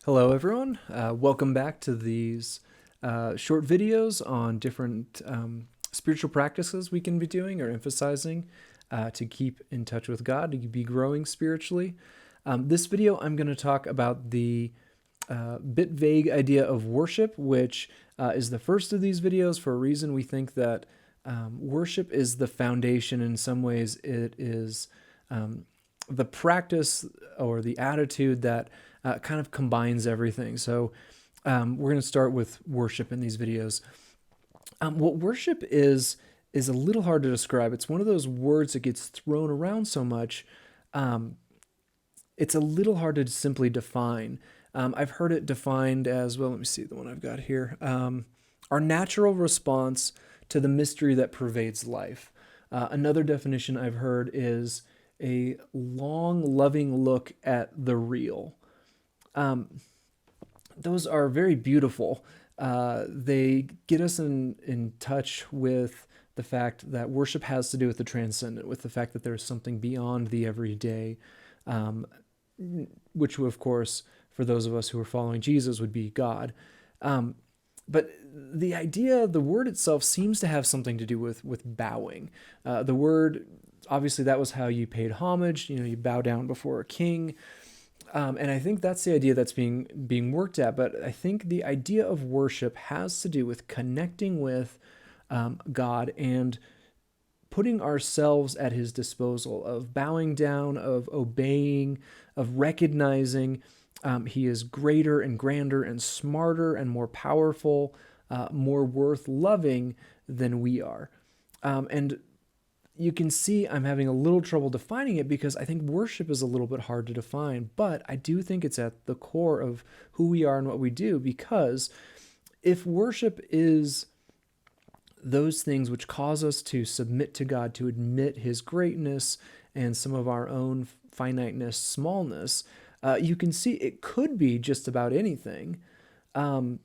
Hello, everyone. Welcome back to these short videos on different spiritual practices we can be doing or emphasizing to keep in touch with God, to be growing spiritually. This video, I'm going to talk about the bit vague idea of worship, which is the first of these videos for a reason. We think that worship is the foundation. In some ways, it is the practice or the attitude that kind of combines everything. So we're going to start with worship in these videos. What worship is a little hard to describe. It's one of those words that gets thrown around so much. It's a little hard to simply define. I've heard it defined as, well, let me see the one I've got here. Our natural response to the mystery that pervades life. Another definition I've heard is a long, loving look at the real. Those are very beautiful. They get us in touch with the fact that worship has to do with the transcendent, with the fact that there's something beyond the everyday, which, of course, for those of us who are following Jesus, would be God. But the idea, the word itself seems to have something to do with bowing. The word, obviously, that was how you paid homage. You bow down before a king. And I think that's the idea that's being worked at. But I think the idea of worship has to do with connecting with God and putting ourselves at his disposal, of bowing down, of obeying, of recognizing he is greater and grander and smarter and more powerful, more worth loving than we are. And you can see I'm having a little trouble defining it because I think worship is a little bit hard to define, but I do think it's at the core of who we are and what we do, because if worship is those things which cause us to submit to God, to admit his greatness and some of our own finiteness, smallness, you can see it could be just about anything. But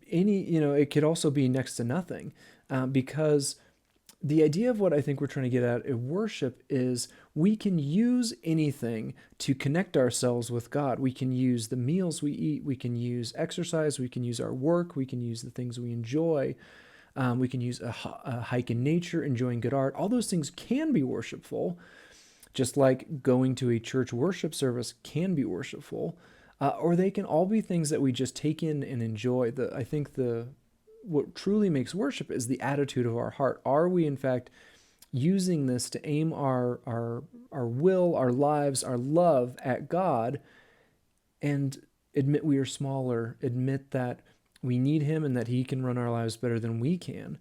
it could also be next to nothing, because the idea of what I think we're trying to get at in worship is we can use anything to connect ourselves with God. We can use the meals we eat. We can use exercise. We can use our work. We can use the things we enjoy. We can use a hike in nature, enjoying good art. All those things can be worshipful, just like going to a church worship service can be worshipful. Or they can all be things that we just take in and enjoy. I think what truly makes worship is the attitude of our heart. Are we, in fact, using this to aim our will, our lives, our love at God, and admit we are smaller, admit that we need him and that he can run our lives better than we can?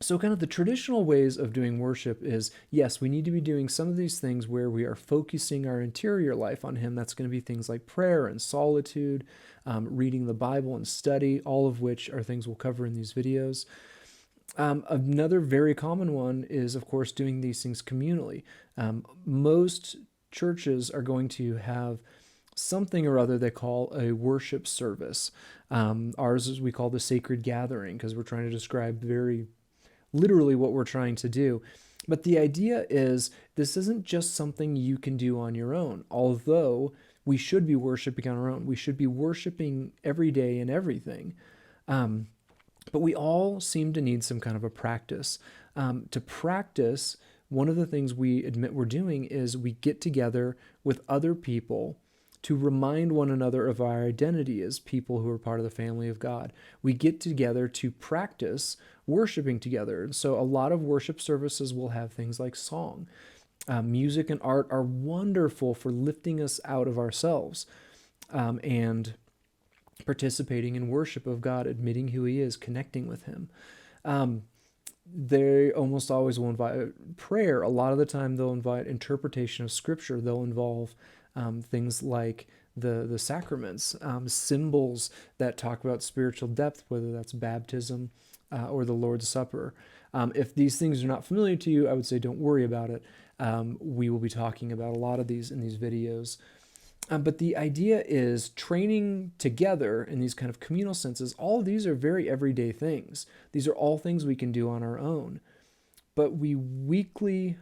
So kind of the traditional ways of doing worship is, yes, we need to be doing some of these things where we are focusing our interior life on him. That's going to be things like prayer and solitude, reading the Bible and study, all of which are things we'll cover in these videos. Another very common one is, of course, doing these things communally. Most churches are going to have something or other they call a worship service. Ours is, we call the sacred gathering, because we're trying to describe very literally what we're trying to do. But the idea is this isn't just something you can do on your own, although we should be worshiping on our own. We should be worshiping every day in everything. But we all seem to need some kind of a practice. To practice, one of the things we admit we're doing is we get together with other people to remind one another of our identity as people who are part of the family of God. We get together to practice worshiping together. And so a lot of worship services will have things like song. Music and art are wonderful for lifting us out of ourselves and participating in worship of God, admitting who he is, connecting with him. They almost always will invite prayer. A lot of the time they'll invite interpretation of scripture. They'll involve things like the sacraments, symbols that talk about spiritual depth, whether that's baptism or the Lord's Supper. If these things are not familiar to you, I would say don't worry about it. We will be talking about a lot of these in these videos. But the idea is training together in these kind of communal senses. All of these are very everyday things. These are all things we can do on our own. But we weekly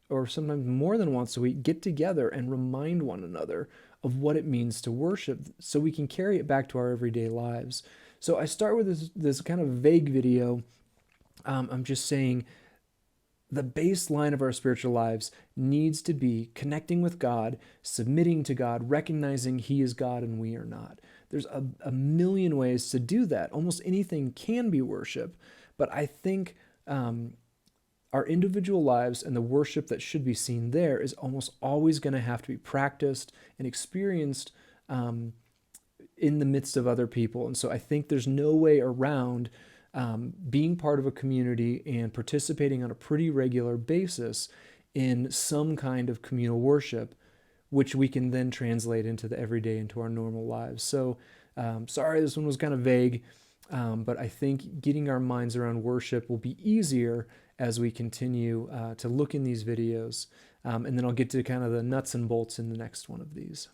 or sometimes more than once a week, get together and remind one another of what it means to worship so we can carry it back to our everyday lives. So I start with this kind of vague video. I'm just saying the baseline of our spiritual lives needs to be connecting with God, submitting to God, recognizing He is God and we are not. There's a million ways to do that. Almost anything can be worship, but I think our individual lives and the worship that should be seen there is almost always going to have to be practiced and experienced in the midst of other people. And so I think there's no way around being part of a community and participating on a pretty regular basis in some kind of communal worship, which we can then translate into the everyday, into our normal lives. So sorry, this one was kind of vague, but I think getting our minds around worship will be easier as we continue to look in these videos. And then I'll get to kind of the nuts and bolts in the next one of these.